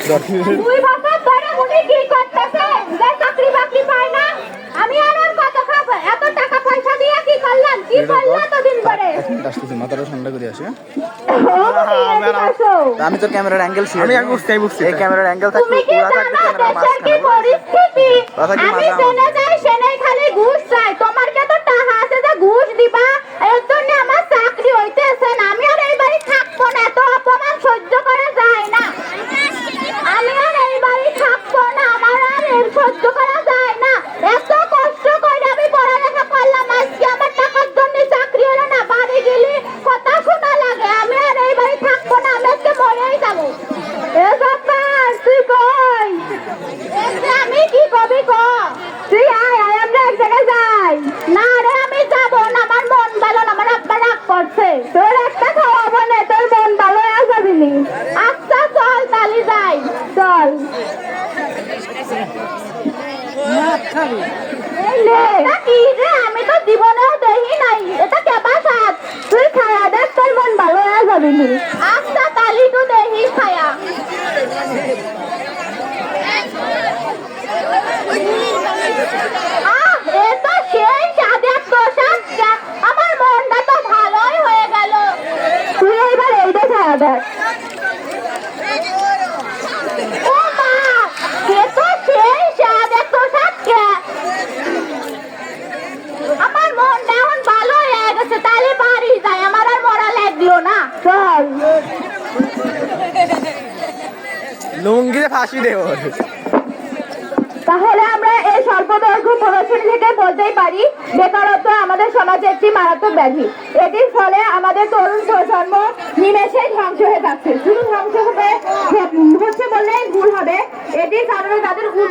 দুই বছর ধরে উনি কি করতেছে যে চাকরি বাকরি পায় না? আমি আর ওর কত খাবো? এত টাকা পয়সা দিয়ে কি করলেন? কি করলে এতদিন ধরে? আসতেছি মাথাটা ঠান্ডা করে আসি। আমি তো ক্যামেরার অ্যাঙ্গেল বুঝছি এই ক্যামেরার অ্যাঙ্গেল থাকবে তুমি কি জানো দেশের কি পরিস্থিতি? আমি জেনে যাই সেনাই খালি ঘুষ চাই। তোমার কি এত টাকা আছে যে ঘুষ দিবা? এর জন্য আমার চাকরি হইতেছে না। আমি আর এই বাড়ি থাকবো না, এত অপমান সহ্য করা যায় না। আমি আর এই বাড়ি থাকবো না, আমার আর এর সহ্য করা যায় না। এত কষ্ট করে আমি পড়ালেখা করলাম, আজকে আমার টাকার জন্য চাকরি হলো না। বাড়ি গেলে কথা শোনা লাগে। আমি আর এই বাড়ি থাকবো না, আমি আজকে মরেই যাবো। এ ব্যাপার, তুই কই? আমি কি কবি ক? তুই আয় আয়, আমরা এক জায়গায় যাই। না রে, আমি যাবো না, আমার মন ভালো না, আমার আব্বা রাগ করছে। তোর একটা খাওয়াবো না, তোর মন ভালো হয়ে যাবি নি। আচ্ছা চল, তালি যাই, চল। এই নে, এটা কি রে? আমি তো জীবনেও দেখি নাই। এটা কেবা স্বাদ? তুই খায়া দেখ, তোর মন ভালো হয়ে যাবি নি। আচ্ছা তালি তো দেখি খায়া। এটা সেই স্বাদের প্রসাদ। আমার মনটা তো ভালোই হয়ে গেল। তুই এইবার এইটা খায়া দেখ। ও মা, এ তো সেই স্বাদের প্রসাদ। আমার মনটা এখন ভালো হয়ে গেছে, তাহলে বাড়ি যাই, আমার আর মরা লাগলো না। চল। লুঙ্গিতে ফাঁসি দেব। তাহলে আমরা এই স্বল্পদৈর্ঘ্য প্রদর্শনী থেকে বলতেই পারি, বেকারত্ব আমাদের সমাজে একটি মারাত্মক ব্যাধি। এটির ফলে আমাদের তরুণ প্রজন্ম নিমেষেই ধ্বংস হয়ে যাচ্ছে। শুধু ধ্বংস হচ্ছে বললেই ভুল হবে। এটির কারণে তাদের উজ্জ্বল